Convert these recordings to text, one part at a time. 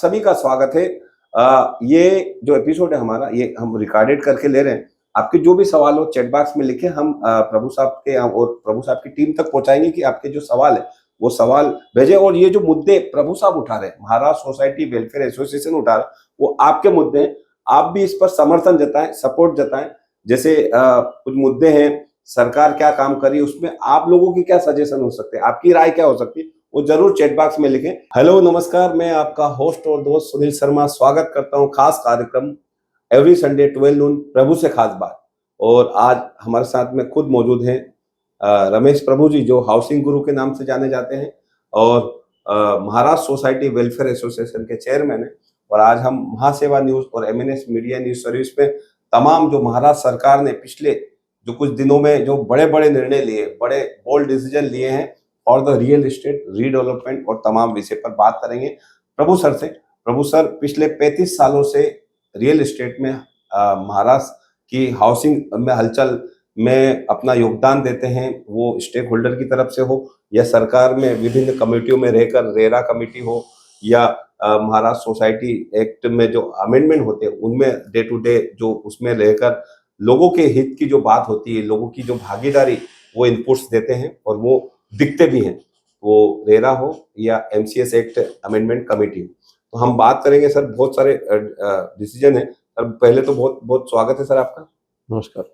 सभी का स्वागत है। ये जो एपिसोड है हमारा, ये हम रिकॉर्डेड करके ले रहे हैं। आपके जो भी सवाल हो चैट बॉक्स में लिखे, हम प्रभु साहब के और प्रभु साहब की टीम तक पहुंचाएंगे कि आपके जो सवाल है वो सवाल भेजें। और ये जो मुद्दे प्रभु साहब उठा रहे हैं, महाराष्ट्र सोसाइटी वेलफेयर एसोसिएशन उठा रहा है, वो आपके मुद्दे हैं। आप भी इस पर समर्थन जताएं, सपोर्ट जताएं। जैसे कुछ मुद्दे हैं, सरकार क्या काम कर रही है, उसमें आप लोगों की क्या सजेशन हो सकते हैं, आपकी राय क्या हो सकती है, वो जरूर चैट बॉक्स में लिखें। हेलो नमस्कार, मैं आपका होस्ट और दोस्त सुनील शर्मा स्वागत करता हूं खास कार्यक्रम एवरी संडे 12 नून प्रभु से खास बात। और आज हमारे साथ में खुद मौजूद हैं रमेश प्रभु जी, जो हाउसिंग गुरु के नाम से जाने जाते हैं और महाराष्ट्र सोसाइटी वेलफेयर एसोसिएशन के चेयरमैन हैं। और आज हम महासेवा न्यूज और एमएनएस मीडिया न्यूज सर्विस में तमाम जो महाराष्ट्र सरकार ने पिछले जो कुछ दिनों में जो बड़े बड़े निर्णय लिए, बड़े बोल्ड डिसीजन लिए हैं और द रियल एस्टेट रीडेवलपमेंट और तमाम विषय पर बात करेंगे प्रभु सर से। प्रभु सर पिछले 35 सालों से रियल एस्टेट में महाराष्ट्र की हाउसिंग में हलचल में अपना योगदान देते हैं। वो स्टेक होल्डर की तरफ से हो या सरकार में विभिन्न कमेटियों में रहकर, रेरा कमेटी हो या महाराष्ट्र सोसाइटी एक्ट में जो अमेंडमेंट होते हैं उनमें डे टू डे जो उसमें रहकर लोगों के हित की जो बात होती है, लोगों की जो भागीदारी, वो इनपुट्स देते हैं और वो दिखते भी हैं, वो रेरा हो या एमसीएस एक्ट अमेंडमेंट कमेटी। तो हम बात करेंगे सर, बहुत सारे डिसीजन है। सर पहले तो बहुत बहुत स्वागत है सर आपका। नमस्कार।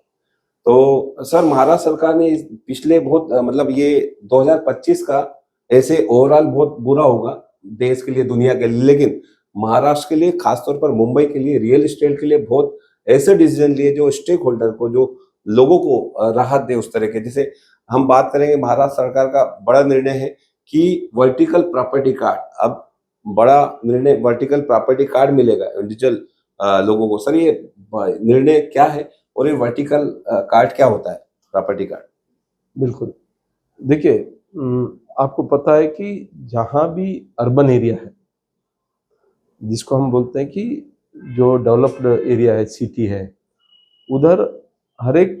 तो सर महाराष्ट्र सरकार ने पिछले बहुत मतलब ये 2025 का ऐसे ओवरऑल बहुत बुरा होगा देश के लिए, दुनिया के लिए, लेकिन महाराष्ट्र के लिए, खासतौर पर मुंबई के लिए, रियल एस्टेट के लिए बहुत ऐसे डिसीजन लिए जो स्टेक होल्डर को, जो लोगों को राहत दे उस तरह के। जैसे हम बात करेंगे, महाराष्ट्र सरकार का बड़ा निर्णय है कि वर्टिकल प्रॉपर्टी कार्ड, अब बड़ा निर्णय, वर्टिकल प्रॉपर्टी कार्ड मिलेगा इंडिविजुअल लोगों को। सर ये निर्णय क्या है और ये वर्टिकल कार्ड क्या होता है, प्रॉपर्टी कार्ड? बिल्कुल, देखिए आपको पता है कि जहाँ भी अर्बन एरिया है, जिसको हम बोलते हैं कि जो डेवलप्ड एरिया है, सिटी है, उधर हर एक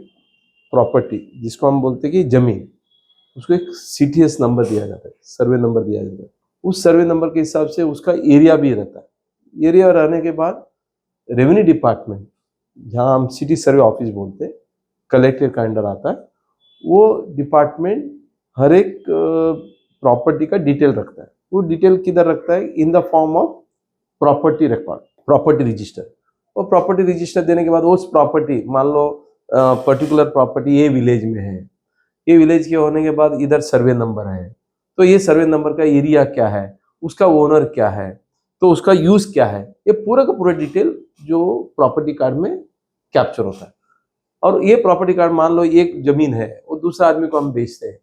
प्रॉपर्टी जिसको हम बोलते हैं कि जमीन, उसको एक सीटीएस नंबर दिया जाता है, सर्वे नंबर दिया जाता है। उस सर्वे नंबर के हिसाब से उसका एरिया भी रहता है। एरिया रहने के बाद रेवेन्यू डिपार्टमेंट, जहाँ हम सिटी सर्वे ऑफिस बोलते हैं, कलेक्टर का अंडर आता है, वो डिपार्टमेंट हर एक प्रॉपर्टी का डिटेल रखता है। वो डिटेल किधर रखता है? In the form of property record, property register. और प्रॉपर्टी रजिस्टर देने के बाद उस प्रॉपर्टी, मान लो पर्टिकुलर प्रॉपर्टी ये विलेज में है, ये विलेज के होने के बाद इधर सर्वे नंबर है, तो ये सर्वे नंबर का एरिया क्या है, उसका ओनर क्या है, तो उसका यूज क्या है, ये पूरा का पूरा डिटेल जो प्रॉपर्टी कार्ड में कैप्चर होता है। और ये प्रॉपर्टी कार्ड, मान लो एक जमीन है, वो दूसरा आदमी को हम बेचते हैं,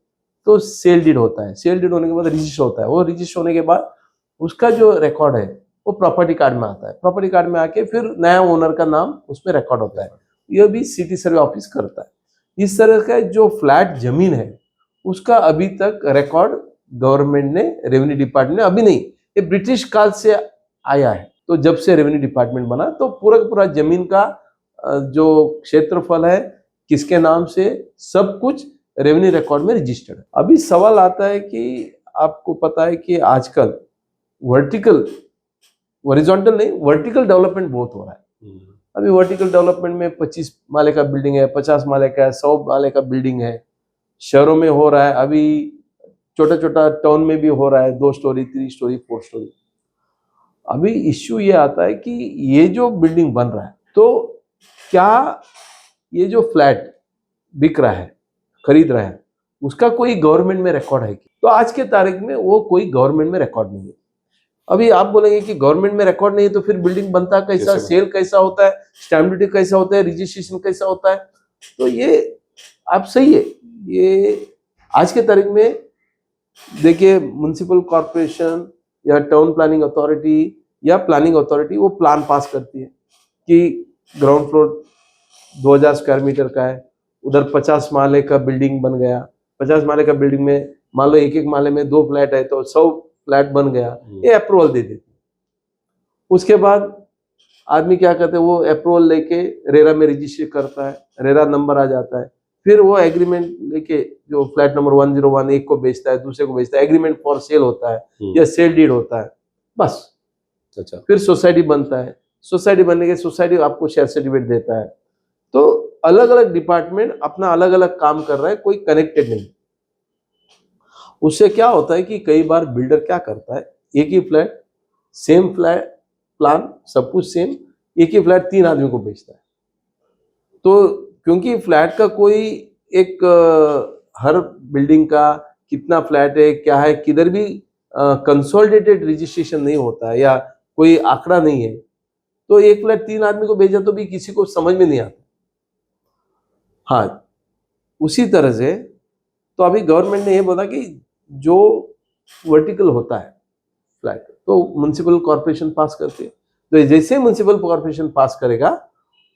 तो सेल डीड होता है। सेल डीड होने के बाद रजिस्टर होता है। वो रजिस्टर होने के बाद उसका जो रिकॉर्ड है वो प्रॉपर्टी कार्ड में आता है। प्रॉपर्टी कार्ड में आके फिर नया ओनर का नाम उसमें रिकॉर्ड होता है। यह भी सिटी सर्वे ऑफिस करता है। इस तरह का जो फ्लैट जमीन है उसका अभी तक रिकॉर्ड गवर्नमेंट ने, रेवेन्यू डिपार्टमेंट ने, अभी नहीं, ये ब्रिटिश काल से आया है। तो जब से रेवेन्यू डिपार्टमेंट बना तो पूरा जमीन का जो क्षेत्रफल है, किसके नाम से, सब कुछ रेवेन्यू रिकॉर्ड में रजिस्टर्ड है। अभी सवाल आता है कि आपको पता है कि आजकल वर्टिकल, हॉरिजॉन्टल नहीं, वर्टिकल डेवलपमेंट बहुत हो रहा है। अभी वर्टिकल डेवलपमेंट में 25 माले का बिल्डिंग है, 50 माले का है, 100 माले का बिल्डिंग है। शहरों में हो रहा है, अभी छोटा छोटा टाउन में भी हो रहा है, 2 स्टोरी, 3 स्टोरी, 4 स्टोरी। अभी इश्यू ये आता है कि ये जो बिल्डिंग बन रहा है, तो क्या ये जो फ्लैट बिक रहा है, खरीद रहा है, उसका कोई गवर्नमेंट में रिकॉर्ड है? तो आज के तारीख में वो कोई गवर्नमेंट में रिकॉर्ड नहीं है। अभी आप बोलेंगे कि गवर्नमेंट में रिकॉर्ड नहीं है तो फिर बिल्डिंग बनता कैसा, सेल कैसा होता है, स्टैम्प ड्यूटी कैसा होता है, रजिस्ट्रेशन कैसा होता है? तो ये आप सही है, ये आज के तारीख में देखिए, म्युनिसिपल कॉर्पोरेशन या टाउन प्लानिंग अथॉरिटी या प्लानिंग अथॉरिटी वो प्लान पास करती है कि ग्राउंड फ्लोर 2000 स्क्वायर मीटर का है, उधर 50 माले का बिल्डिंग बन गया। 50 माले का बिल्डिंग में मान लो एक माले में 2 फ्लैट है तो 100 फ्लैट बन गया, ये अप्रूवल दे देती। उसके बाद आदमी क्या करते हैं, वो अप्रूवल लेके रेरा में रजिस्टर करता है, रेरा नंबर आ जाता है, फिर वो एग्रीमेंट लेके जो फ्लैट नंबर 101 एक को बेचता है, दूसरे को बेचता है, एग्रीमेंट फॉर सेल होता है या सेल डीड होता है, बस अच्छा। फिर सोसाइटी बनता है, सोसाइटी बनने के सोसाइटी आपको शेयर सर्टिफिकेट देता है। तो अलग अलग डिपार्टमेंट अपना अलग अलग काम कर रहा है, कोई कनेक्टेड नहीं। उससे क्या होता है कि कई बार बिल्डर क्या करता है, एक ही फ्लैट, सेम फ्लैट प्लान, सब कुछ सेम, एक ही फ्लैट 3 आदमी को बेचता है। तो क्योंकि फ्लैट का कोई एक हर बिल्डिंग का कितना फ्लैट है, क्या है, किधर भी कंसोलिडेटेड रजिस्ट्रेशन नहीं होता है या कोई आंकड़ा नहीं है, तो एक फ्लैट 3 आदमी को भेजा तो भी किसी को समझ में नहीं आता। हाँ, उसी तरह से तो अभी गवर्नमेंट ने ये बोला कि जो वर्टिकल होता है फ्लैट, तो म्युनिसिपल कॉर्पोरेशन पास करती है। तो जैसे म्युनिसिपल कॉर्पोरेशन पास करेगा,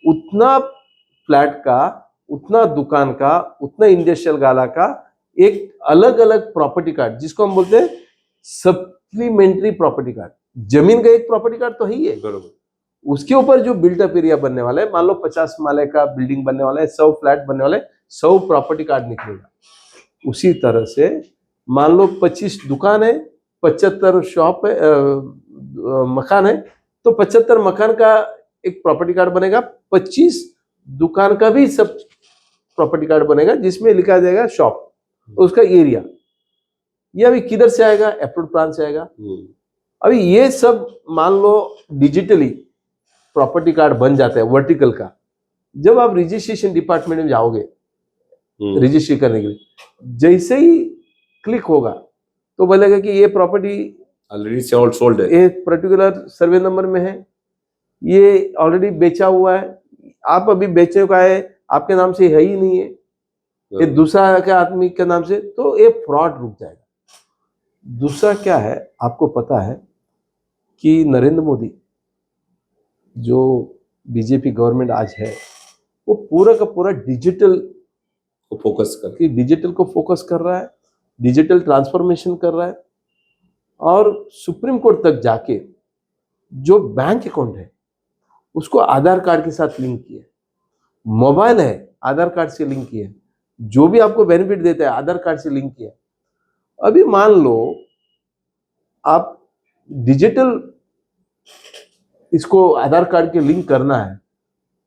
उतना फ्लैट का, उतना दुकान का, उतना इंडस्ट्रियल गाला का एक अलग अलग प्रॉपर्टी कार्ड, जिसको हम बोलते हैं सप्लीमेंट्री प्रॉपर्टी कार्ड। जमीन का एक प्रॉपर्टी कार्ड तो है ही है, बरोबर। उसके ऊपर जो बिल्डअप एरिया बनने वाला है, मान लो 50 माले का बिल्डिंग बनने वाला है, 100 फ्लैट बनने वाले, 100 प्रॉपर्टी कार्ड निकलेगा। उसी तरह से मान लो 25 दुकान है, 75 शॉप है, मकान है, तो 75 मकान का एक प्रॉपर्टी कार्ड बनेगा, 25 दुकान का भी सब प्रॉपर्टी कार्ड बनेगा, जिसमें लिखा जाएगा शॉप, उसका एरिया। ये अभी किधर से आएगा? अप्रूव्ड प्लान से आएगा। अभी ये सब मान लो डिजिटली प्रॉपर्टी कार्ड बन जाता है वर्टिकल का। जब आप रजिस्ट्रेशन डिपार्टमेंट में जाओगे रजिस्ट्री करने के लिए, जैसे ही क्लिक होगा तो बोलेगा कि ये प्रॉपर्टी ऑलरेडी सोल्ड है, एक पर्टिकुलर सर्वे नंबर में है, ये ऑलरेडी बेचा हुआ है, आप अभी बेचने का है, आपके नाम से है ही नहीं है, ये दूसरा के आदमी के नाम से, तो ये फ्रॉड रुक जाएगा। दूसरा क्या है, आपको पता है कि नरेंद्र मोदी जो बीजेपी गवर्नमेंट आज है, वो पूरा का पूरा डिजिटल को फोकस कर रहा है, डिजिटल ट्रांसफॉर्मेशन कर रहा है, और सुप्रीम कोर्ट तक जाके जो बैंक अकाउंट है उसको आधार कार्ड के साथ लिंक किया, मोबाइल है आधार कार्ड से लिंक किया, जो भी आपको बेनिफिट देता है आधार कार्ड से लिंक किया। अभी मान लो आप डिजिटल इसको आधार कार्ड के लिंक करना है,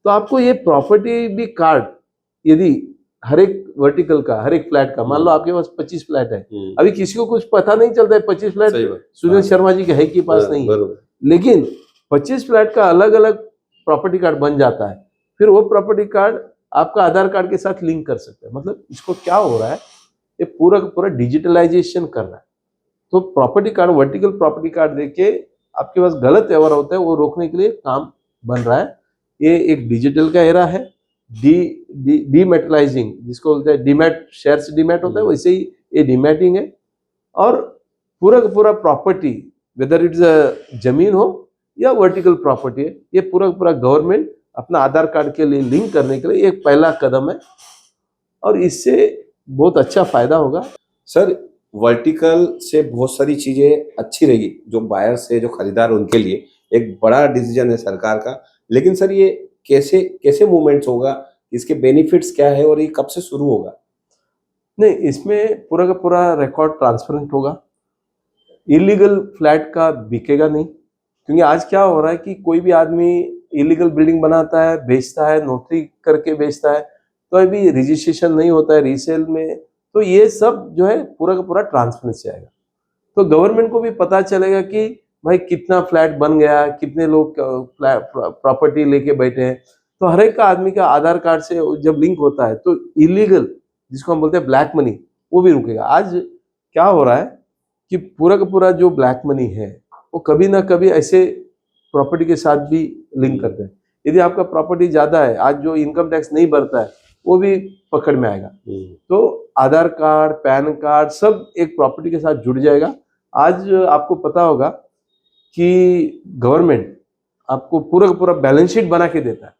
तो आपको ये प्रॉपर्टी भी कार्ड, यदि हर एक वर्टिकल का, हर एक फ्लैट का, मान लो आपके पास 25 फ्लैट है, अभी किसी को कुछ पता नहीं चलता है 25 फ्लैट सुनील शर्मा जी के है कि पास नहीं है, लेकिन 25 फ्लैट का अलग अलग प्रॉपर्टी कार्ड बन जाता है, फिर वो प्रॉपर्टी कार्ड आपका आधार कार्ड के साथ लिंक कर सकते हैं। मतलब इसको क्या हो रहा है, ये पूरा का पूरा डिजिटलाइजेशन कर रहा है। तो property card, vertical property card देके आपके पास गलत व्यवहार होता है, वो रोकने के लिए काम बन रहा है। ये एक डिजिटल का एरा है, डीमेटलाइजिंग जिसको बोलते हैं, डीमैट शेयर्स डीमैट होता है, वैसे ही ये डीमैटिंग है। और पूरा का पूरा प्रॉपर्टी, वेदर इट्स जमीन हो या वर्टिकल प्रॉपर्टी है, ये पूरा का पूरा गवर्नमेंट अपना आधार कार्ड के लिए लिंक करने के लिए एक पहला कदम है, और इससे बहुत अच्छा फायदा होगा। सर, वर्टिकल से बहुत सारी चीजें अच्छी रहेगी, जो बायर्स है, जो खरीदार, उनके लिए एक बड़ा डिसीजन है सरकार का। लेकिन सर, ये कैसे कैसे मूवमेंट्स होगा, इसके बेनिफिट्स क्या है और ये कब से शुरू होगा? नहीं, इसमें पूरा का पूरा रिकॉर्ड ट्रांसपेरेंट होगा, इलीगल फ्लैट का बिकेगा नहीं। क्योंकि आज क्या हो रहा है कि कोई भी आदमी इलीगल बिल्डिंग बनाता है, बेचता है, नौकरी करके बेचता है, तो अभी रजिस्ट्रेशन नहीं होता है रीसेल में, तो ये सब जो है पूरा का पूरा ट्रांसपेरेंसी आएगा। तो गवर्नमेंट को भी पता चलेगा कि भाई कितना फ्लैट बन गया, कितने लोग प्रॉपर्टी लेके बैठे हैं। तो हर एक का आदमी का आधार कार्ड से जब लिंक होता है, तो इलीगल, जिसको हम बोलते हैं ब्लैक मनी, वो भी रुकेगा। आज क्या हो रहा है कि पूरा का पूरा जो ब्लैक मनी है, वो कभी ना कभी ऐसे प्रॉपर्टी के साथ भी लिंक करते हैं। यदि आपका प्रॉपर्टी ज्यादा है, आज जो इनकम टैक्स नहीं भरता है, वो भी पकड़ में आएगा। तो आधार कार्ड, पैन कार्ड सब एक प्रॉपर्टी के साथ जुड़ जाएगा। आज आपको पता होगा कि गवर्नमेंट आपको पूरा का पूरा बैलेंस शीट बना के देता है,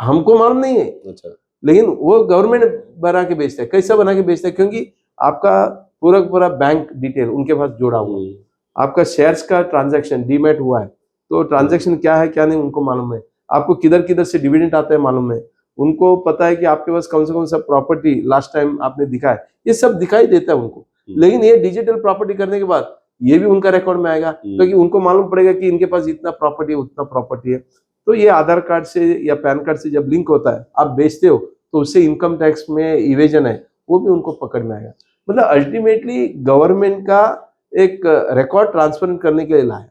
हमको मालूम नहीं है। अच्छा। लेकिन वो गवर्नमेंट बना के बेचता है। कैसा बना के बेचता है? क्योंकि आपका पूरा का पूरा बैंक डिटेल उनके पास जोड़ा हुआ है, आपका शेयर्स का ट्रांजैक्शन डीमैट हुआ है, तो ट्रांजैक्शन क्या है क्या नहीं उनको मालूम है, आपको किधर किधर से डिविडेंड आता है मालूम है, उनको पता है कि आपके पास कौन सा प्रॉपर्टी लास्ट टाइम आपने दिखाया, ये सब दिखाई देता है उनको। लेकिन ये डिजिटल प्रॉपर्टी करने के बाद ये भी उनका रिकॉर्ड में आएगा, क्योंकि उनको मालूम पड़ेगा कि इनके पास इतना प्रॉपर्टी है, उतना प्रॉपर्टी है। तो ये आधार कार्ड से या पैन कार्ड से जब लिंक होता है, आप बेचते हो, तो उससे इनकम टैक्स में इवेजन है, वो भी उनको पकड़ में आएगा। मतलब अल्टीमेटली गवर्नमेंट का एक रिकॉर्ड ट्रांसपेरेंट करने के लिए लाया।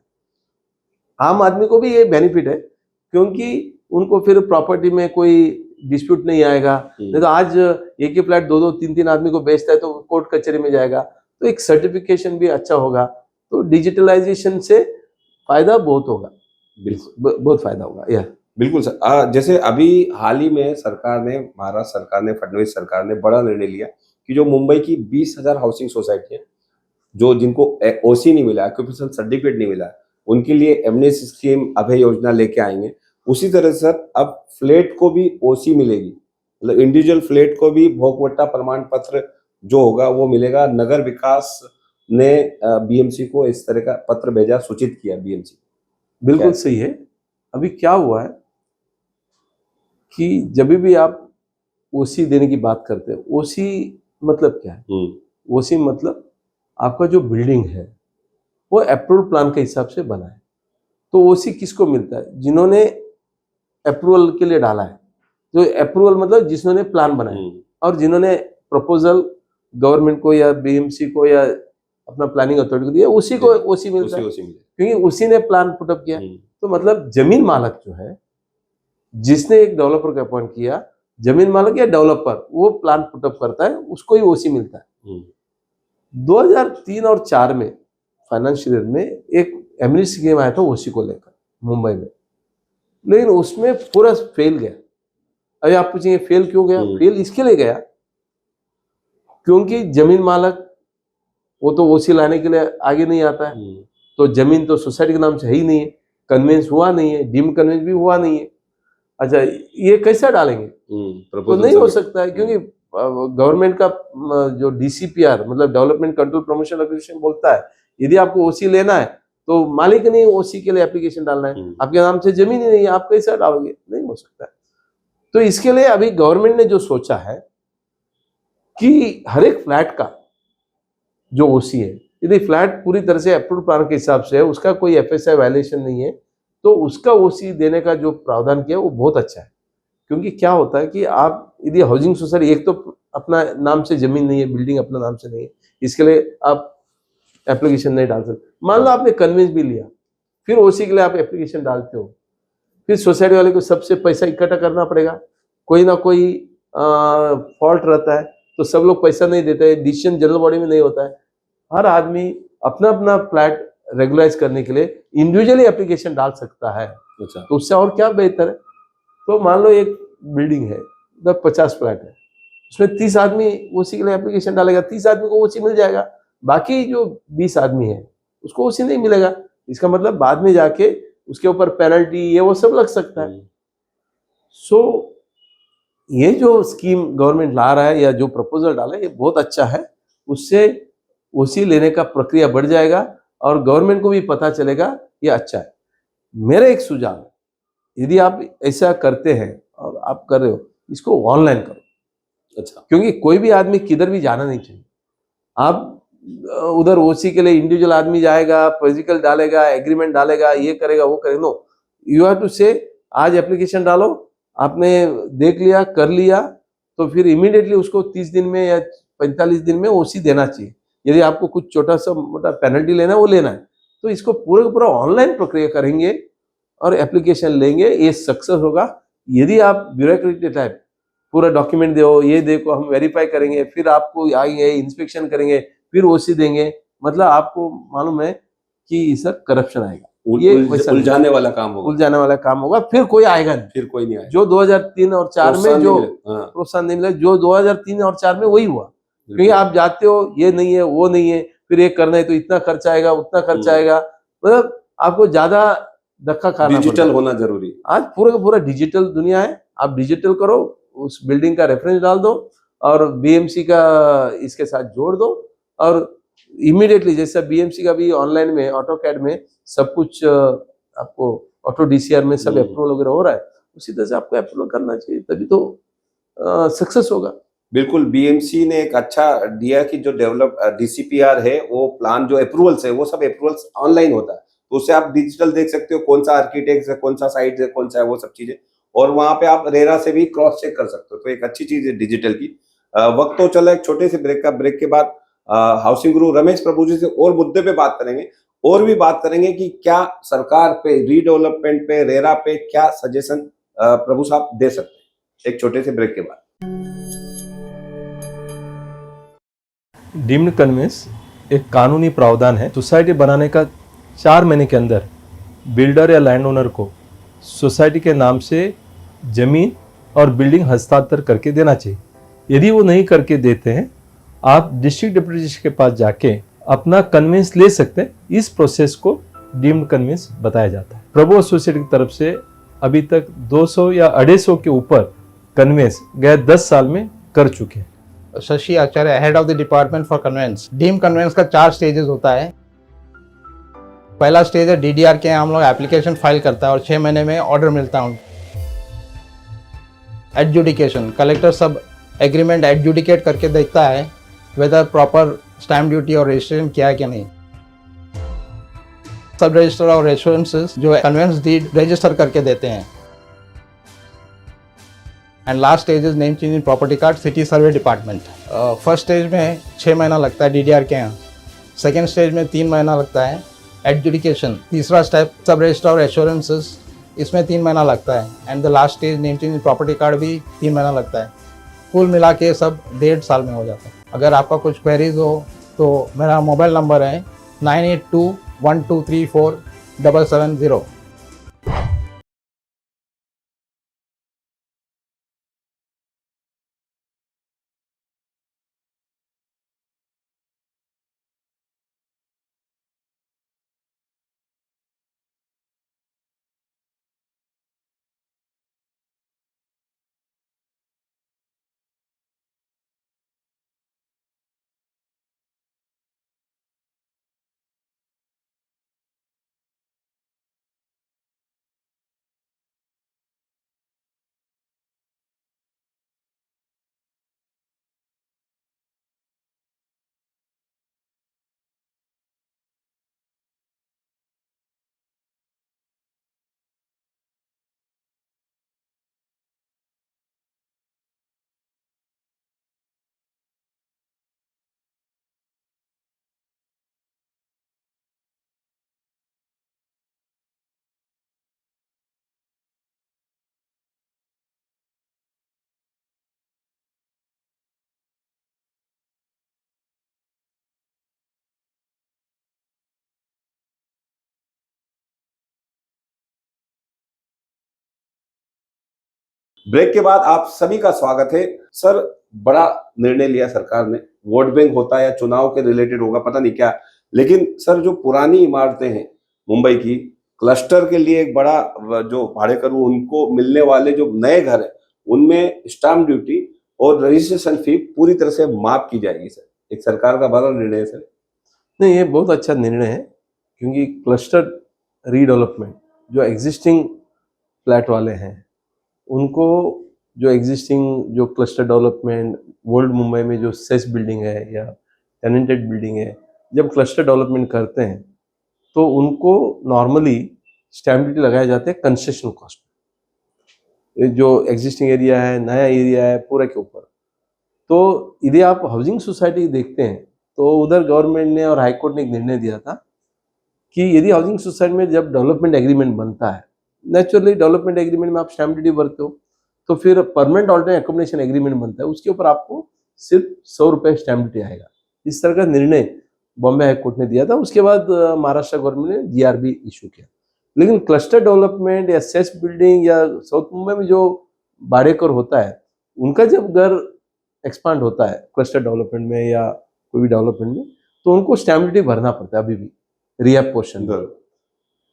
आम आदमी को भी ये बेनिफिट है, क्योंकि उनको फिर प्रॉपर्टी में कोई डिस्प्यूट नहीं आएगा। नहीं तो आज एक ही फ्लैट 2-2, 3-3 आदमी को बेचता है तो कोर्ट कचहरी में जाएगा। तो एक सर्टिफिकेशन भी अच्छा होगा। तो डिजिटलाइजेशन से फायदा बहुत होगा, बिल्कुल बहुत फायदा होगा। यह बिल्कुल सर। जैसे अभी हाल ही में सरकार ने, महाराष्ट्र सरकार ने, फडणवीस सरकार ने बड़ा निर्णय लिया कि जो मुंबई की 20,000 हाउसिंग सोसाइटी है, जो जिनको ओसी नहीं मिला, ऑक्यूपेशनल सर्टिफिकेट नहीं मिला, उनके लिए एमनेस्टी स्कीम, अभय योजना लेके आएंगे। उसी तरह से सर अब फ्लैट को भी ओसी मिलेगी, मतलब इंडिविजुअल फ्लैट को भी भोगवट्टा प्रमाण पत्र जो होगा वो मिलेगा। नगर विकास ने बीएमसी को इस तरह का पत्र भेजा, सूचित किया बीएमसी। बिल्कुल सही है। अभी क्या हुआ है कि जब भी आप ओसी देने की बात करते हैं, ओसी मतलब क्या है? ओसी मतलब आपका जो बिल्डिंग है वो अप्रूवल प्लान के हिसाब से बना है। तो ओसी किसको मिलता है? जिन्होंने अप्रूवल के लिए डाला है। जो अप्रूवल मतलब जिन्होंने प्लान बनाया, और जिन्होंने प्रपोजल गवर्नमेंट को या बीएमसी को या अपना प्लानिंग अथॉरिटी को दिया, उसी को ओसी मिलता है, क्योंकि उसी ने प्लान पुटअप किया। तो मतलब जमीन मालक जो है, जिसने एक डेवलपर को अपॉइंट किया, जमीन मालक या डेवलपर वो प्लान पुटअप करता है, उसको ही ओसी मिलता है। 2003 और 4 में फाइनेंशियल ईयर में एक एमनेस्टी स्कीम आया था ओसी को लेकर मुंबई में, लेकिन उसमें पूरा फेल गया। अभी आप पूछेंगे फेल क्यों गया? फेल इसके लिए गया क्योंकि जमीन मालक वो तो ओसी लाने के लिए आगे नहीं आता है। तो जमीन तो सोसाइटी के नाम से है ही नहीं है, कन्वेंस हुआ नहीं है, डीम कन्वेंस भी हुआ नहीं है। अच्छा, ये कैसे डालेंगे? तो नहीं हो सकता है, क्योंकि गवर्नमेंट का जो डीसीपीआर मतलब डेवलपमेंट कंट्रोल प्रमोशन रेगुलेशन बोलता है, यदि आपको ओसी लेना है तो मालिक ने ओसी के लिए एप्लीकेशन डालना है। आपके नाम से जमीन ही नहीं है, आप कैसे डालोगे? नहीं हो सकता है। तो इसके लिए अभी गवर्नमेंट ने जो सोचा है कि हर एक फ्लैट का जो ओसी है, यदि फ्लैट पूरी तरह से अप्रूव प्लान के हिसाब से है, उसका कोई एफएसआई वायलेशन नहीं है, तो उसका ओसी देने का जो प्रावधान किया वो बहुत अच्छा है। क्योंकि क्या होता है कि आप यदि हाउसिंग सोसाइटी, एक तो अपना नाम से जमीन नहीं है, बिल्डिंग अपना नाम से नहीं है, इसके लिए आप एप्लीकेशन नहीं डाल सकते। मान लो आपने कन्वेंस भी लिया, फिर ओसी के लिए आप एप्लीकेशन डालते हो, फिर सोसाइटी वाले को सबसे पैसा इकट्ठा करना पड़ेगा, कोई ना कोई फॉल्ट रहता है, तो सब लोग पैसा नहीं देते हैं, डिसीजन जनरल बॉडी में नहीं होता है। हर आदमी अपना अपना फ्लैट रेगुलाइज करने के लिए इंडिविजुअली एप्लीकेशन डाल सकता है। अच्छा, तो उससे और क्या बेहतर है? तो मान लो एक बिल्डिंग है, 50 फ्लैट है, उसमें 30 आदमी ओसी के लिए एप्लीकेशन डालेगा, 30 आदमी को ओसी मिल जाएगा, बाकी जो 20 आदमी है उसको ओसी नहीं मिलेगा। इसका मतलब बाद में जाके उसके ऊपर पेनल्टी ये वो सब लग सकता है। सो ये जो स्कीम गवर्नमेंट ला रहा है या जो प्रपोजल डाला है, ये बहुत अच्छा है। उससे ओसी लेने का प्रक्रिया बढ़ जाएगा और गवर्नमेंट को भी पता चलेगा ये अच्छा है। मेरा एक सुझाव है, यदि आप ऐसा करते हैं और आप कर रहे हो, इसको ऑनलाइन करो। अच्छा, क्योंकि कोई भी आदमी किधर भी जाना नहीं चाहिए। आप उधर ओसी के लिए इंडिविजुअल आदमी जाएगा, फिजिकल डालेगा, एग्रीमेंट डालेगा, ये करेगा वो करेगा, नो, यू हैव टू से आज एप्लीकेशन डालो, आपने देख लिया, कर लिया, तो फिर इमीडिएटली उसको 30 दिन में या 45 दिन में ओसी देना चाहिए। यदि आपको कुछ छोटा सा मोटा पेनल्टी लेना है वो लेना है, तो इसको पूरा पूरा ऑनलाइन प्रक्रिया करेंगे और एप्लीकेशन लेंगे, ये सक्सेस होगा। यदि आप ब्यूरोक्रेटिक टाइप पूरा डॉक्यूमेंट दो, ये देखो हम वेरीफाई करेंगे, फिर आपको आएंगे इंस्पेक्शन करेंगे, फिर ओसी देंगे, मतलब आपको मालूम है कि इससे करप्शन आएगा, ये उलझाने वाला काम होगा, उलझाने वाला काम होगा, फिर कोई आएगा नहीं। फिर कोई नहीं आएगा। जो 2003 और 4 में जो प्रोत्साहन नहीं मिला, जो 2003 और 4 में वही हुआ, क्योंकि आप जाते हो, ये नहीं है वो नहीं है, फिर ये करना है तो इतना खर्चा आएगा, उतना खर्चा आएगा, मतलब आपको ज्यादा धक्का खाना। डिजिटल होना जरूरी। आज पूरा का पूरा डिजिटल दुनिया है, आप डिजिटल करो, उस बिल्डिंग का रेफरेंस डाल दो और बीएमसी का इसके साथ जोड़ दो, और इमीडिएटली जैसा बीएमसी का भी ऑनलाइन में ऑटोकैड में सब कुछ आपको ऑटो डीसीआर में सब अप्रूवल वगैरह हो रहा है, उसी तरह से आपको अप्रूवल करना चाहिए, तभी तो सक्सेस होगा। बिल्कुल, बीएमसी ने एक अच्छा दिया कि जो डेवलप डीसीपीआर है, वो प्लान जो अप्रूवल्स है, वो सब अप्रूवल्स ऑनलाइन होता है। तो उससे आप डिजिटल देख सकते हो कौन-सा आर्किटेक्ट है, कौन-सा साइट है, कौन-सा है, वो सब चीज़ें। और वहाँ पे आप रेरा से भी क्रॉस चेक कर सकते हो, तो एक अच्छी चीज़ है डिजिटल की। वक़्त तो चला एक छोटे से ब्रेक का, ब्रेक के बाद हाउसिंग गुरु रमेश प्रभु जी से और मुद्दे पे बात करेंगे, और भी बात करेंगे कि क्या सरकार पे, रीडेवलपमेंट पे, रेरा पे क्या सजेशन प्रभु साहब दे सकते हैं, एक छोटे से ब्रेक के बाद। डीम्ड कन्वेंस एक कानूनी प्रावधान है। सोसाइटी बनाने का 4 महीने के अंदर बिल्डर या लैंड ओनर को सोसाइटी के नाम से जमीन और बिल्डिंग हस्तांतर करके देना चाहिए। यदि वो नहीं करके देते हैं, आप डिस्ट्रिक्ट डिप्टी मजिस्ट्रेट के पास जाके अपना कन्वेंस ले सकते हैं। इस प्रोसेस को डीम्ड कन्वेंस बताया जाता है। प्रभु एसोसिएट की तरफ से अभी तक 200 या 250 के ऊपर कन्वेंस गए 10 साल में कर चुके हैं। Shashi Acharya, head of the department for conveyance. Deem conveyance का 4 स्टेजेस होता है। पहला स्टेज है डीडीआर के, हम लोग एप्लीकेशन फाइल करता है और 6 महीने में ऑर्डर मिलता है। एडजुडिकेशन, कलेक्टर सब एग्रीमेंट एडजुडिकेट करके देखता है वेदर प्रॉपर स्टैम्प ड्यूटी और रजिस्ट्रेशन किया है कि नहीं। सब रजिस्टर और रेफरेंसेस जो कन्वेंस डीड रजिस्टर करके देते हैं। And last stage is name change in property card, city survey department. First stage में 6 महीना लगता है डीडीआर के यहाँ। सेकेंड स्टेज में 3 महीना लगता है एडजुडिकेशन। तीसरा स्टेप सब रजिस्टर और एश्योरेंसेस, इसमें 3 महीना लगता है। And the last stage name change in property card भी 3 महीना लगता है। कुल मिला के सब 1.5 साल में हो जाता है। अगर आपका कुछ क्वेरीज हो तो मेरा मोबाइल नंबर है 9821234770। ब्रेक के बाद आप सभी का स्वागत है। सर, बड़ा निर्णय लिया सरकार ने, वोट बैंक होता है या चुनाव के रिलेटेड होगा, पता नहीं क्या, लेकिन सर जो पुरानी इमारतें हैं मुंबई की, क्लस्टर के लिए एक बड़ा जो भाड़े करूं उनको मिलने वाले जो नए घर है, उनमें स्टाम्प ड्यूटी और रजिस्ट्रेशन फी पूरी तरह से माफ की जाएगी। सर, एक सरकार का बड़ा निर्णय है सर। नहीं, ये बहुत अच्छा निर्णय है, क्योंकि क्लस्टर रीडेवलपमेंट जो एग्जिस्टिंग फ्लैट वाले हैं उनको, जो एग्जिस्टिंग जो क्लस्टर डेवलपमेंट ओल्ड मुंबई में जो सेस बिल्डिंग है या टेनेंटेड बिल्डिंग है, जब क्लस्टर डेवलपमेंट करते हैं तो उनको नॉर्मली स्टैम्प ड्यूटी लगाए जाते हैं कंसेशन कॉस्ट, जो एग्जिस्टिंग एरिया है, नया एरिया है, पूरे के ऊपर। तो यदि आप हाउसिंग सोसाइटी देखते हैं तो उधर गवर्नमेंट ने और हाईकोर्ट ने एक निर्णय दिया था कि यदि हाउसिंग सोसाइटी में जब डेवलपमेंट एग्रीमेंट बनता है, नेचुरली डेवलपमेंट एग्रीमेंट में आप स्टैम्प ड्यूटी भरते हो, तो फिर परमानेंट ऑल्टरनेट अकोमोडेशन एग्रीमेंट बनता है, उसके ऊपर आपको सिर्फ 100 रुपये स्टैम्प ड्यूटी आएगा। इस तरह का निर्णय बॉम्बे हाई कोर्ट ने दिया था। उसके बाद महाराष्ट्र गवर्नमेंट ने जीआरबी इशू किया। लेकिन क्लस्टर डेवलपमेंट या सेस बिल्डिंग या साउथ मुंबई में जो बाड़ेकर होता है, उनका जब घर एक्सपांड होता है क्लस्टर डेवलपमेंट में या कोई भी डेवलपमेंट में, तो उनको स्टैम्प ड्यूटी भरना पड़ता है अभी भी रिहैब पोर्शन।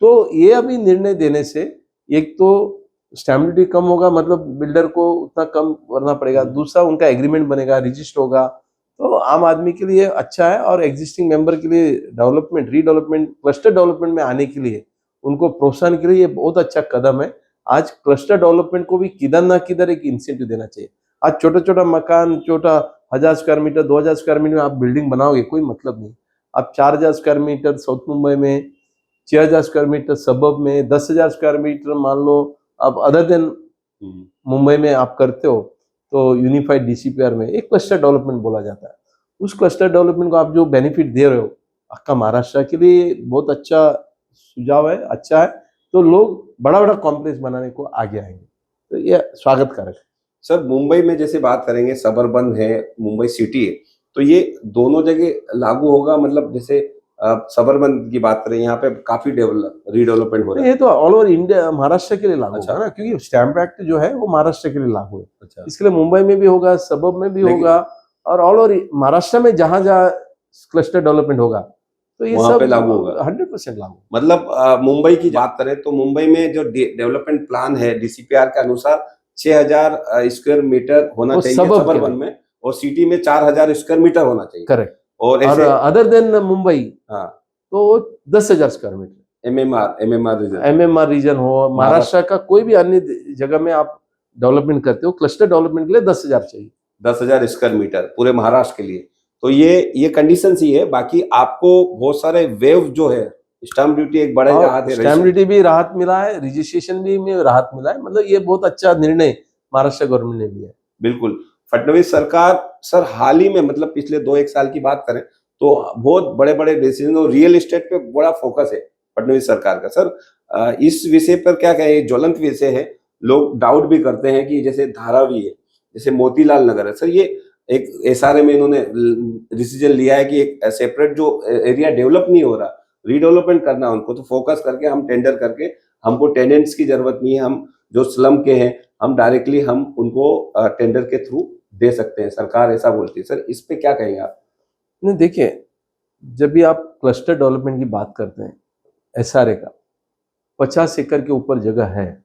तो ये अभी निर्णय देने से एक तो स्टैम्प ड्यूटी कम होगा, मतलब बिल्डर को उतना कम भरना पड़ेगा, दूसरा उनका एग्रीमेंट बनेगा, रजिस्टर होगा, तो आम आदमी के लिए अच्छा है। और एग्जिस्टिंग मेंबर के लिए डेवलपमेंट, रीडेवलपमेंट, क्लस्टर डेवलपमेंट में आने के लिए उनको प्रोत्साहन के लिए ये बहुत अच्छा कदम है। आज क्लस्टर डेवलपमेंट को भी किधर ना किधर एक इंसेंटिव देना चाहिए। आज छोटा छोटा मकान, छोटा 1000 स्क्वायर मीटर, 2000 स्क्वायर मीटर में आप बिल्डिंग बनाओगे, कोई मतलब नहीं। आप 4000 स्क्वायर मीटर साउथ मुंबई में, 6000 स्क्वायर मीटर सबब में, 10,000 स्क्वायर मीटर मान लो आप अदर देन मुंबई में आप करते हो, तो यूनिफाइड डीसीपीआर में एक क्लस्टर डेवलपमेंट बोला जाता है। उस क्लस्टर डेवलपमेंट को आप जो बेनिफिट दे रहे हो आपका महाराष्ट्र के लिए बहुत अच्छा सुझाव है, अच्छा है। तो लोग बड़ा बड़ा कॉम्प्लेक्स बनाने को आगे आएंगे, तो ये स्वागत कारक है। सर मुंबई में जैसे बात करेंगे, सबर्बन है, मुंबई सिटी है, तो ये दोनों जगह लागू होगा? मतलब जैसे सबर्बन की बात करें, यहाँ पे काफी रीडेवलपमेंट हो रहा है। ये तो ऑल ओवर इंडिया, महाराष्ट्र के लिए लागू अच्छा। होगा ना, क्योंकि स्टैम्प एक्ट जो है वो महाराष्ट्र के लिए लागू है। अच्छा। इसके लिए मुंबई में भी होगा, सबब में भी लेकिन- होगा, और ऑल ओवर महाराष्ट्र में जहां जहां क्लस्टर डेवलपमेंट होगा तो ये वहां सब पे लागू होगा। 100% लागू। मतलब मुंबई की बात करें तो मुंबई में जो डेवलपमेंट प्लान है डीसीपीआर के अनुसार 6000 स्क्वायर मीटर होना वो चाहिए सबब के सबर्बन में, और सिटी में 4000 स्क्वायर मीटर होना चाहिए। करेक्ट। और और ऐसे अदर देन मुंबई हाँ, तो 10,000 square metre MMR region, MMR region हो, महाराष्ट्र का कोई भी अन्य जगह में आप डेवलपमेंट करते हो, क्लस्टर डेवलपमेंट के लिए 10,000 चाहिए। 10,000 स्क्वायर मीटर पूरे महाराष्ट्र के लिए। तो ये कंडीशन ही है। बाकी आपको बहुत सारे वेव जो है, स्टैम्प ड्यूटी एक बड़ा राहत है, स्टैम्प ड्यूटी भी राहत मिला है, रजिस्ट्रेशन भी में राहत मिला है। मतलब ये बहुत अच्छा निर्णय महाराष्ट्र गवर्नमेंट ने लिया है। बिल्कुल। फडणवीस सरकार सर हाल ही में, मतलब पिछले 2-1 साल की बात करें तो बहुत बड़े बड़े डिसीजन, और रियल एस्टेट पे बड़ा फोकस है फडणवीस सरकार का। सर इस विषय पर क्या कहें? ज्वलंत विषय है, लोग डाउट भी करते हैं कि जैसे धारावी है, जैसे मोतीलाल नगर है, सर ये एक एसआरए में इन्होंने डिसीजन लिया है कि एक सेपरेट जो एरिया डेवलप नहीं हो रहा, रीडेवलपमेंट करना है उनको, तो फोकस करके हम टेंडर करके, हमको टेनेंट्स की जरूरत नहीं है, हम जो स्लम के हैं हम डायरेक्टली हम उनको टेंडर के थ्रू दे सकते हैं, सरकार ऐसा बोलती है। सर इस पे क्या कहेंगे आप? नहीं, देखिए, जब भी आप क्लस्टर डेवलपमेंट की बात करते हैं, एसआरए का 50 एकड़ के ऊपर जगह है,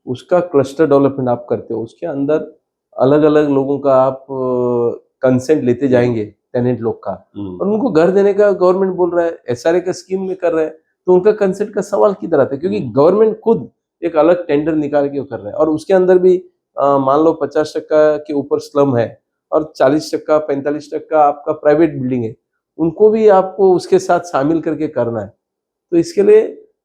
उसका क्लस्टर डेवलपमेंट आप करते हो, उसके अंदर अलग अलग लोगों का आप कंसेंट लेते जाएंगे, टेनेंट लोग का, और उनको घर देने का गवर्नमेंट बोल रहा है, एसआरए का स्कीम में कर रहा है, तो उनका कंसेंट का सवाल किधर आता है? क्योंकि गवर्नमेंट खुद एक अलग टेंडर निकाल के कर रहा है, और उसके अंदर भी मान लो 50% के ऊपर स्लम है और 40%, 45% आपका प्राइवेट बिल्डिंग है, उनको भी आपको उसके साथ शामिल करके करना है। तो इसके लिए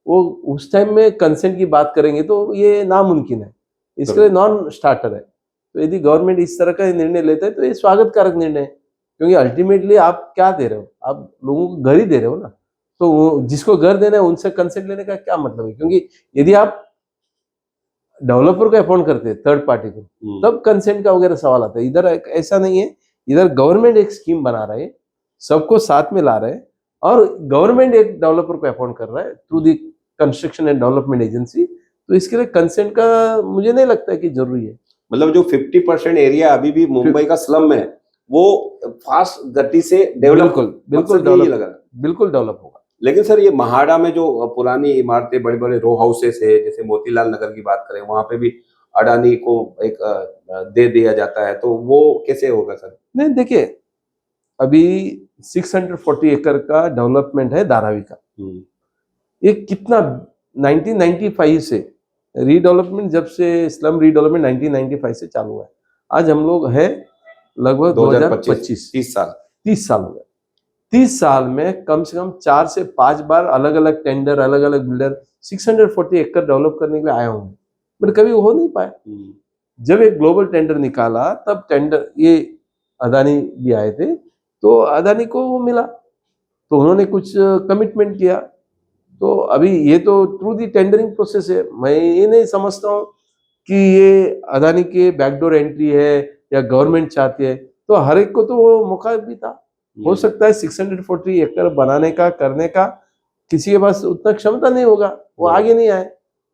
वो उस टाइम में कंसेंट की बात करेंगे तो ये नामुमकिन है, इसके लिए नॉन स्टार्टर है। तो यदि गवर्नमेंट इस तरह का निर्णय लेता है तो ये स्वागत कारक निर्णय है, क्योंकि अल्टीमेटली आप क्या दे रहे हो? आप लोगों को घर ही दे रहे हो ना। तो जिसको घर देना है उनसे कंसेंट लेने का क्या मतलब है? क्योंकि यदि आप डेवलपर को अपॉइंट करते हैं, थर्ड पार्टी को, तब कंसेंट का वगैरह सवाल आता है। इधर ऐसा नहीं है, इधर गवर्नमेंट एक स्कीम बना रहा है, सबको साथ में ला रहे हैं, और गवर्नमेंट एक डेवलपर को अपॉइंट कर रहा है through the construction and development agency. तो इसके लिए कंसेंट का मुझे नहीं लगता है कि जरूरी है। मतलब जो 50% एरिया अभी भी मुंबई का स्लम में है, वो फास्ट गति से डेवलप, बिल्कुल डेवलप होगा। लेकिन सर ये महाड़ा में जो पुरानी इमारतें, बड़े बड़े रो हाउसेस है, जैसे मोतीलाल नगर की बात करें, वहां पे भी अडानी को एक दे दिया जाता है, तो वो कैसे होगा सर? नहीं, देखिए, अभी 640 एकड़ का डेवलपमेंट है धारावी का। ये कितना 1995 से रीडेवलपमेंट, जब से स्लम रीडेवलपमेंट 1995 से चालू हुआ है, आज हम लोग है लगभग 2025, 30 साल 30 साल हो गए। 30 साल में कम से कम 4 से 5 बार अलग अलग टेंडर, अलग अलग बिल्डर 640 एकड़ डेवलप करने के लिए आए होंगे, बट कभी हो नहीं पाए। जब एक ग्लोबल टेंडर निकाला तब टेंडर, ये अदानी भी आए थे, तो अदानी को वो मिला, तो उन्होंने कुछ कमिटमेंट किया। तो अभी ये तो थ्रू दी टेंडरिंग प्रोसेस है। मैं ये नहीं समझता हूँ कि ये अदानी के बैकडोर एंट्री है या गवर्नमेंट चाहती है। तो हर एक को तो वो मौका भी था। हो सकता है 640 एकड़ बनाने का, करने का, किसी के पास उतना क्षमता नहीं होगा, वो आगे नहीं आए,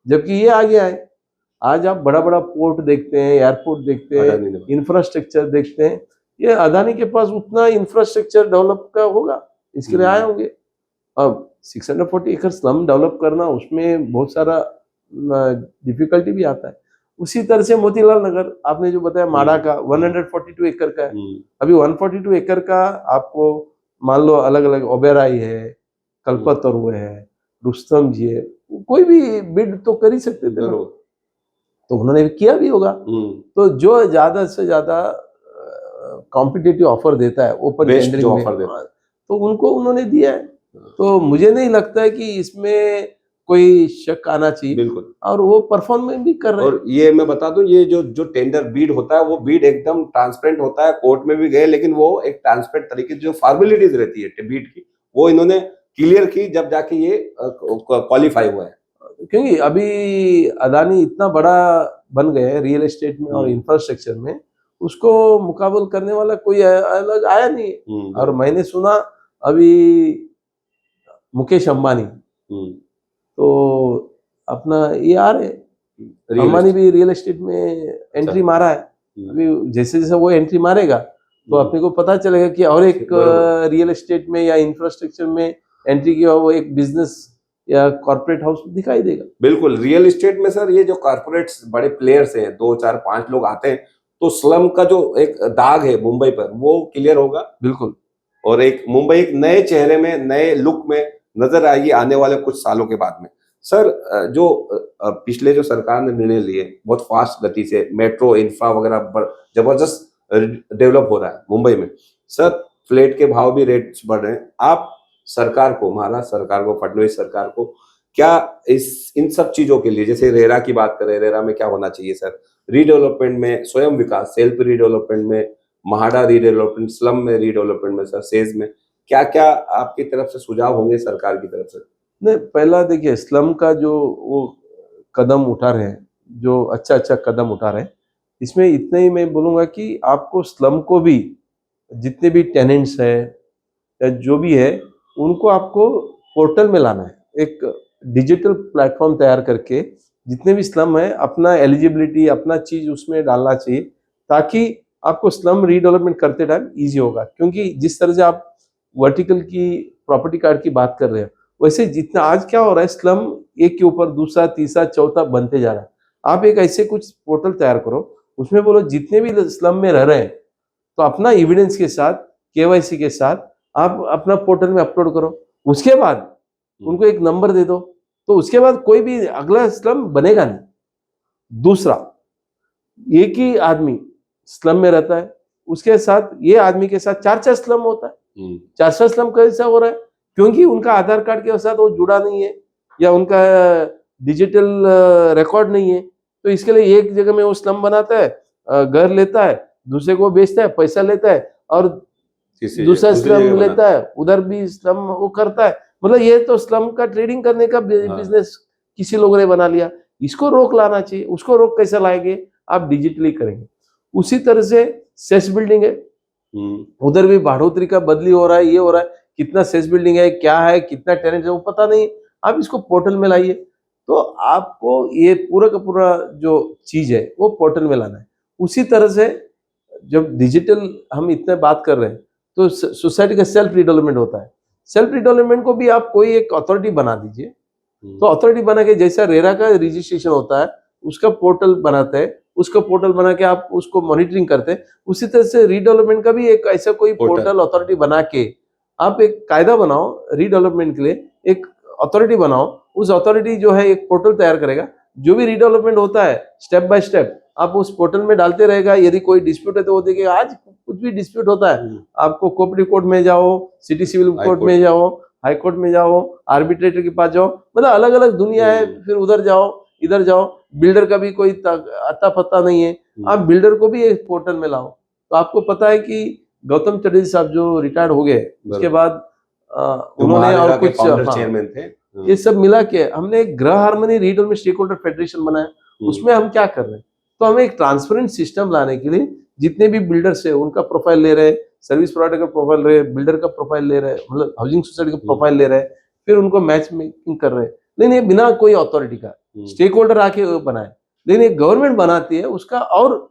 जबकि ये आगे आए। आज आप बड़ा बड़ा पोर्ट देखते हैं, एयरपोर्ट देखते हैं, इंफ्रास्ट्रक्चर देखते हैं, ये अदानी के पास उतना इंफ्रास्ट्रक्चर डेवलप का होगा, इसके लिए आए होंगे। अब 640 एकड़ स्लम डेवलप करना, उसमें बहुत सारा डिफिकल्टी भी आता है। उसी तरह से मोतीलाल नगर आपने जो बताया, माड़ा का 142 एकड़ का है। अभी 142 एकड़ का आपको मान लो अलग अलग ओबेराई है, कल्पतरु है, रुस्तम जी है, कोई भी बिड तो कर ही सकते थे। तो उन्होंने किया भी होगा। तो जो ज्यादा से ज्यादा कॉम्पिटिटिव ऑफर देता है ओपन बेस्ट टेंडरिंग जो में, ऑफर देता है। तो उनको उन्होंने दिया है। तो मुझे नहीं लगता है कि इसमें कोई शक आना चाहिए, बिल्कुल। और वो परफॉर्म भी कर रहे हैं। और ये मैं बता दूं, ये जो जो टेंडर बीड होता है वो बीड एकदम ट्रांसपेरेंट होता है, कोर्ट में भी गए, लेकिन वो एक ट्रांसपेरेंट तरीके से जो फॉर्मेलिटीज रहती है बीड की, वो इन्होंने क्लियर की जब जाके ये क्वालिफाई हुआ है। क्योंकि अभी अदानी इतना बड़ा बन गए रियल एस्टेट में और इंफ्रास्ट्रक्चर में, उसको मुकाबला करने वाला कोई अलग आया नहीं है। और मैंने सुना अभी मुकेश अंबानी तो अपना ये आ रहे, अंबानी भी रियल एस्टेट में एंट्री मारा है। अभी जैसे जैसे वो एंट्री मारेगा तो अपने को पता चलेगा कि और एक रियल एस्टेट में या इंफ्रास्ट्रक्चर में एंट्री किया वो एक बिजनेस या कॉर्पोरेट हाउस दिखाई देगा। बिल्कुल। रियल एस्टेट में सर ये जो कॉर्पोरेट्स बड़े प्लेयर्स हैं, 2 4 5 लोग आते हैं, तो स्लम का जो एक दाग है मुंबई पर वो क्लियर होगा। बिल्कुल। और एक मुंबई एक नए चेहरे में, नए लुक में नजर आएगी आने वाले कुछ सालों के बाद में। सर जो पिछले जो सरकार ने निर्णय लिए, बहुत फास्ट गति से मेट्रो इंफ्रा वगैरह जबरदस्त डेवलप हो रहा है मुंबई में। सर फ्लैट के भाव भी रेट्स बढ़ रहे हैं। आप सरकार को, महाराष्ट्र सरकार को, फडणवीस सरकार को क्या इन सब चीजों के लिए, जैसे रेरा की बात करें, रेरा में क्या होना चाहिए सर, रीडेवलपमेंट में, स्वयं विकास, सेल्फ रीडेवलपमेंट में, महाडा रीडेवलपमेंट, स्लम में रीडेवलपमेंट में, सर सेज में क्या क्या आपकी तरफ से सुझाव होंगे सरकार की तरफ से? नहीं, पहला देखिए स्लम का जो वो कदम उठा रहे हैं, जो अच्छा कदम उठा रहे हैं, इसमें इतना ही मैं बोलूँगा कि आपको स्लम को भी जितने भी टेनेंट्स हैं या जो भी है उनको आपको पोर्टल में लाना है। एक डिजिटल प्लेटफॉर्म तैयार करके जितने भी स्लम है अपना एलिजिबिलिटी, अपना चीज उसमें डालना चाहिए, ताकि आपको स्लम रीडेवलपमेंट करते टाइम इजी होगा। क्योंकि जिस तरह से आप वर्टिकल की प्रॉपर्टी कार्ड की बात कर रहे हैं, वैसे जितना आज क्या हो रहा है, स्लम एक के ऊपर दूसरा तीसरा चौथा बनते जा रहा है। आप एक ऐसे कुछ पोर्टल तैयार करो, उसमें बोलो जितने भी स्लम में रह रहे हैं तो अपना एविडेंस के साथ, केवाईसी के साथ आप अपना पोर्टल में अपलोड करो। उसके बाद उनको एक नंबर दे दो, तो उसके बाद कोई भी अगला स्लम बनेगा नहीं। दूसरा, एक ही आदमी स्लम में रहता है, उसके साथ ये आदमी के साथ 4 स्लम होता है। 4 स्लम कैसा हो रहा है? क्योंकि उनका आधार कार्ड के साथ वो जुड़ा नहीं है या उनका डिजिटल रिकॉर्ड नहीं है। तो इसके लिए एक जगह में वो स्लम बनाता है, घर लेता है, दूसरे को बेचता है, पैसा लेता है, और दूसरा स्लम लेता है, उधर भी स्लम वो करता है। मतलब ये तो स्लम का ट्रेडिंग करने का बिजनेस किसी लोगों ने बना लिया। इसको रोक लाना चाहिए। उसको रोक कैसे लाएंगे? आप डिजिटली करेंगे। उसी तरह से सेस बिल्डिंग है, उधर भी बढ़ोतरी का बदली हो रहा है, ये हो रहा है, कितना सेस बिल्डिंग है, क्या है, कितना टेनेंट है, वो पता नहीं। आप इसको पोर्टल में लाइए, तो आपको ये पूरा का पूरा जो चीज है वो पोर्टल में लाना है। उसी तरह से जब डिजिटल हम इतने बात कर रहे हैं, तो सोसाइटी का सेल्फ रिडेवलपमेंट होता है। सेल्फ रिडेवलपमेंट को भी आप कोई एक अथॉरिटी बना दीजिए। तो अथॉरिटी बना के, जैसा रेरा का रजिस्ट्रेशन होता है, उसका पोर्टल बनाते हैं, उसका पोर्टल बना के आप उसको मॉनिटरिंग करते हैं। उसी तरह से रीडेवलपमेंट का भी एक ऐसा कोई पोर्टल अथॉरिटी बना के आप एक कायदा बनाओ रीडेवलपमेंट के लिए, एक अथॉरिटी बनाओ। उस अथॉरिटी जो है एक पोर्टल तैयार करेगा, जो भी रीडेवलपमेंट होता है स्टेप बाय स्टेप आप उस पोर्टल में डालते रहेगा। यदि कोई डिस्प्यूट है तो वो देखिएगा। आज कुछ भी डिस्प्यूट होता है, आपको कोऑपरेटिव कोर्ट में जाओ, सिटी सिविल कोर्ट में जाओ, हाई कोर्ट में जाओ, आर्बिट्रेटर के पास जाओ, मतलब अलग अलग दुनिया है। फिर उधर जाओ, इधर जाओ। बिल्डर का भी कोई अता पता नहीं है, आप बिल्डर को भी एक पोर्टल में लाओ। तो आपको पता है कि गौतम चटर्जी साहब जो रिटायर्ड हो गए, उसके बाद उन्होंने और कुछ चेयरमैन थे, ये सब मिला के हमने एक गृह harmony redevelopment stake holder federation बनाया। उसमें हम क्या कर रहे हैं, तो हमें एक ट्रांसपेरेंट सिस्टम लाने के लिए जितने भी बिल्डर्स है उनका प्रोफाइल ले रहे हैं, सर्विस प्रोवाइडर का प्रोफाइल ले रहे हैं, बिल्डर का प्रोफाइल ले रहे हैं, मतलब हाउसिंग सोसाइटी का प्रोफाइल ले रहे हैं, फिर उनको मैच मेकिंग कर रहे हैं। लेकिन ये बिना कोई अथॉरिटी का स्टेक होल्डर आके बनाए, लेकिन एक गवर्नमेंट बनाती है उसका, और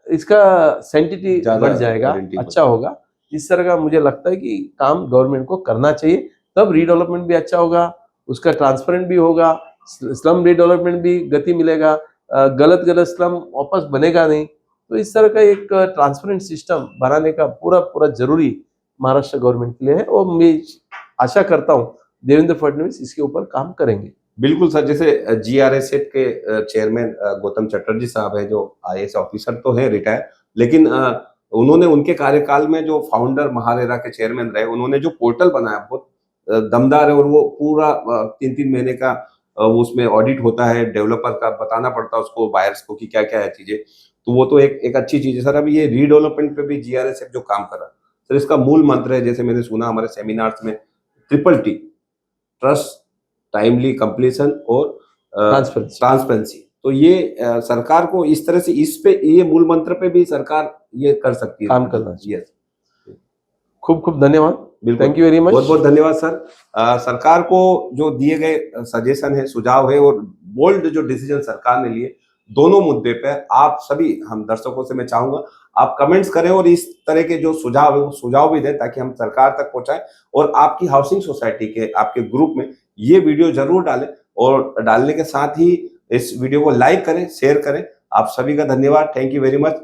इसका सेंटिटी बढ़ जाएगा, अच्छा होगा। इस तरह का मुझे लगता है कि काम गवर्नमेंट को करना चाहिए, तब रीडेवलपमेंट भी अच्छा होगा, उसका ट्रांसपेरेंट भी होगा, स्लम रीडेवलपमेंट भी गति मिलेगा, गलत स्लम वापस बनेगा नहीं। तो इस तरह का एक ट्रांसपेरेंट सिस्टम बनाने का पूरा जरूरी महाराष्ट्र गवर्नमेंट के लिए है, और मैं आशा करता हूँ देवेंद्र फडणवीस इसके ऊपर काम करेंगे। बिल्कुल सर, जैसे जीआरएसएफ के चेयरमैन गौतम चटर्जी साहब है, जो आईएएस ऑफिसर तो है रिटायर, लेकिन उन्होंने उनके कार्यकाल में जो फाउंडर महारेरा के चेयरमैन रहे, उन्होंने जो पोर्टल बनाया बहुत दमदार है, और वो पूरा 3-3 महीने का उसमें ऑडिट होता है, डेवलपर का बताना पड़ता है उसको, बायर्स को कि क्या-क्या है चीजें। तो वो तो एक अच्छी चीज है सर। अभी ये रीडेवलपमेंट पे भी जीआरएसएफ जो काम कर रहा है सर, इसका मूल मंत्र है, जैसे मैंने सुना हमारे सेमिनार्स में, triple T, trust, timely completion और ट्रांसपेरेंसी। ट्रांसपेरेंसी। तो ये सरकार को इस तरह से इस पे, ये मूल मंत्र पे भी सरकार ये कर सकती है, काम करना चाहिए। यस, खूब खूब धन्यवाद। बिल्कुल। Thank you very much. बहुत बहुत धन्यवाद सर। सरकार को जो दिए गए सजेशन है, सुझाव है, और बोल्ड जो डिसीजन सरकार ने लिए, दोनों मुद्दे पे आप सभी, हम दर्शकों से मैं चाहूंगा आप कमेंट्स करें, और इस तरह के जो सुझाव है वो सुझाव भी दें, ताकि हम सरकार तक पहुंचाएं, और आपकी हाउसिंग सोसाइटी के आपके ग्रुप में ये वीडियो जरूर डालें, और डालने के साथ ही इस वीडियो को लाइक करें, शेयर करें। आप सभी का धन्यवाद। Thank you very much.